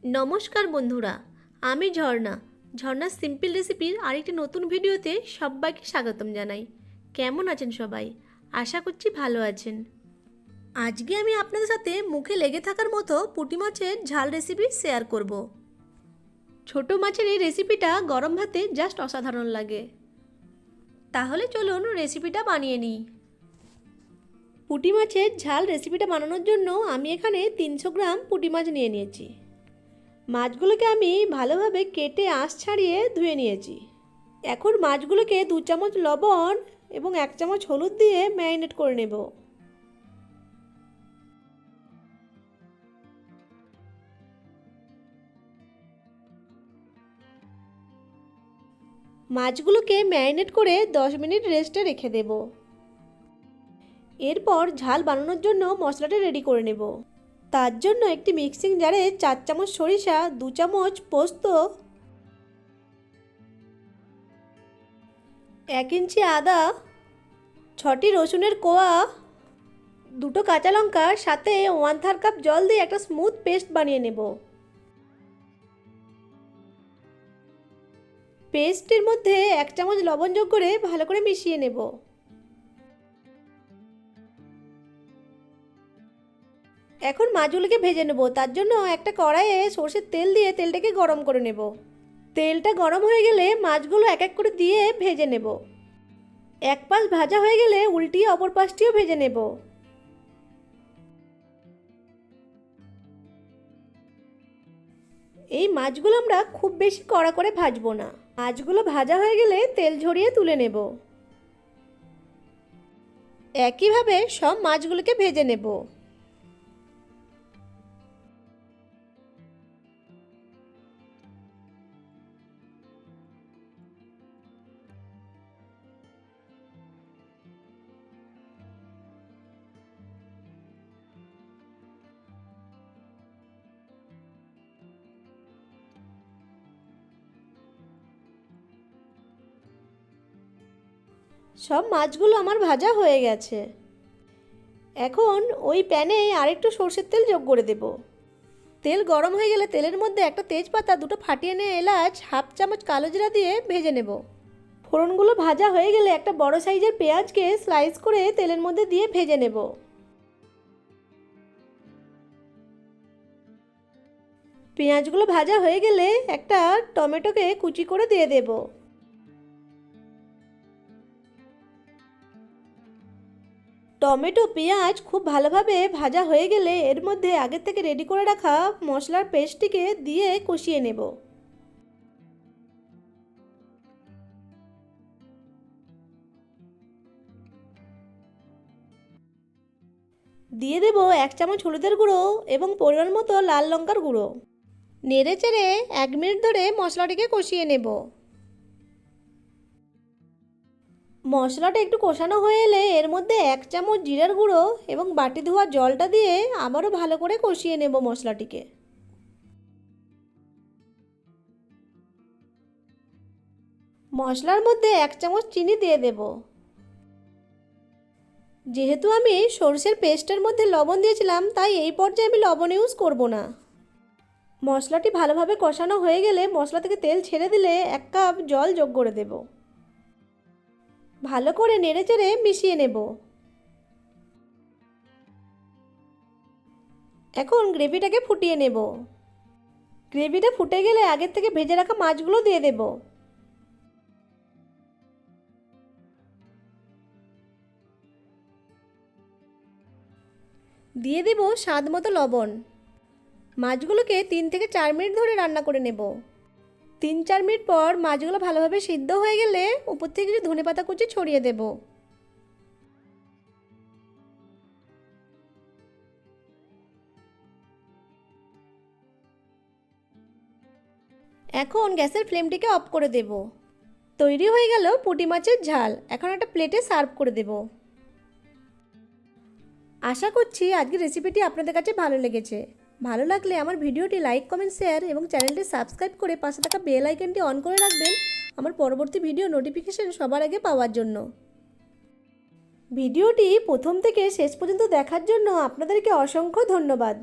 নমস্কার বন্ধুরা, আমি ঝর্ণা সিম্পল রেসিপির আরেকটি নতুন ভিডিওতে সবাইকে স্বাগতম জানাই। কেমন আছেন সবাই? আশা করছি ভালো আছেন। আজকে আমি আপনাদের সাথে মুখে লেগে থাকার মতো পুঁটি মাছের ঝাল রেসিপি শেয়ার করব। ছোট মাছের এই রেসিপিটা গরম ভাতে জাস্ট অসাধারণ লাগে। তাহলে চলুন রেসিপিটা বানিয়ে নিই। পুঁটি মাছের ঝাল রেসিপিটা বানানোর জন্য আমি এখানে 300 গ্রাম পুঁটি মাছ নিয়ে নিয়েছি। মাছগুলোকে আমি ভালোভাবে কেটে আঁশ ছাড়িয়ে ধুয়ে নিয়েছি। এখন মাছগুলোকে 2 চামচ লবণ এবং 1 চামচ হলুদ দিয়ে ম্যারিনেট করে নেব। মাছগুলোকে ম্যারিনেট করে 10 মিনিট রেস্টে রেখে দেব। এরপর ঝাল বানানোর জন্য মশলাটা রেডি করে নেব। তার জন্য একটি মিক্সিং জারে 4 চামচ সরিষা, 2 চামচ পোস্ত, 1 ইঞ্চি আদা, 6টি রসুনের কোয়া, 2টো কাঁচা লঙ্কা, সাথে 1/3 কাপ জল দিয়ে একটা স্মুথ পেস্ট বানিয়ে নেব। পেস্টের মধ্যে 1 চামচ লবণ যোগ করে ভালো করে মিশিয়ে নেব। এখন মাছগুলোকে ভেজে নেব। তার জন্য একটা কড়াইয়ে সরষের তেল দিয়ে তেলটাকে গরম করে নেব। তেলটা গরম হয়ে গেলে মাছগুলো এক এক করে দিয়ে ভেজে নেব। এক পাশ ভাজা হয়ে গেলে উল্টিয়ে অপর পাশটিও ভেজে নেব। এই মাছগুলো আমরা খুব বেশি কড়া করে ভাজবো না। মাছগুলো ভাজা হয়ে গেলে তেল ঝরিয়ে তুলে নেব। একইভাবে সব মাছগুলোকে ভেজে নেব। সব মাছগুলো আমার ভাজা হয়ে গেছে। এখন ওই প্যানে আরেকটু সরষের তেল যোগ করে দেব। তেল গরম হয়ে গেলে তেলের মধ্যে একটা তেজপাতা, 2টো ফাটিয়ে নেওয়া এলাচ, 1/2 চামচ কালো জিরা দিয়ে ভেজে নেব। ফোড়নগুলো ভাজা হয়ে গেলে একটা বড় সাইজের পেঁয়াজকে স্লাইস করে তেলের মধ্যে দিয়ে ভেজে নেব। পেঁয়াজগুলো ভাজা হয়ে গেলে একটা টমেটোকে কুচি করে দিয়ে দেব। টমেটো পেঁয়াজ খুব ভালোভাবে ভাজা হয়ে গেলে এর মধ্যে আগে থেকে রেডি করে রাখা মশলার পেস্টটিকে দিয়ে কষিয়ে নেব। দিয়ে দেব 1 চামচ হলুদের গুঁড়ো এবং পরিমাণ মতো লাল লঙ্কার গুঁড়ো। নেড়ে চেড়ে 1 মিনিট ধরে মশলাটিকে কষিয়ে নেব। মশলাটা একটু কষানো হয়ে এলে এর মধ্যে 1 চামচ জিরার গুঁড়ো এবং বাটি ধোয়া জলটা দিয়ে আবারও ভালো করে কষিয়ে নেব মশলাটিকে। মশলার মধ্যে 1 চামচ চিনি দিয়ে দেব। যেহেতু আমি সরষের পেস্টের মধ্যে লবণ দিয়েছিলাম, তাই এই পর্যায়ে আমি লবণ ইউজ করব না। মশলাটি ভালোভাবে কষানো হয়ে গেলে মশলা থেকে তেল ছেড়ে দিলে 1 কাপ জল যোগ করে দেব। ভালো করে নেড়েচেড়ে মিশিয়ে নেব। এখন গ্রেভিটাকে ফুটিয়ে নেব। গ্রেভিটা ফুটে গেলে আগের থেকে ভেজে রাখা মাছগুলো দিয়ে দেব। দিয়ে দেব স্বাদ মতো লবণ। মাছগুলোকে 3 থেকে 4 মিনিট ধরে রান্না করে নেব। 3-4 মিনিট পর মাছগুলো ভালোভাবে সিদ্ধ হয়ে গেলে উপর থেকে কিছু ধনেপাতা কুচি ছড়িয়ে দেব। এখন গ্যাসের ফ্লেমটিকে অফ করে দেব। তৈরি হয়ে গেল পুঁটি মাছের ঝাল। এখন একটা প্লেটে সার্ভ করে দেব। আশা করছি আজকের রেসিপিটি আপনাদের কাছে ভালো লেগেছে। ভালো লাগলে আমার ভিডিওটি লাইক, কমেন্ট, শেয়ার এবং চ্যানেলটি সাবস্ক্রাইব করে পাশে থাকা বেল আইকনটি অন করে রাখবেন আমার পরবর্তী ভিডিও নোটিফিকেশন সবার আগে পাওয়ার জন্য। ভিডিওটি প্রথম থেকে শেষ পর্যন্ত দেখার জন্য আপনাদেরকে অসংখ্য ধন্যবাদ।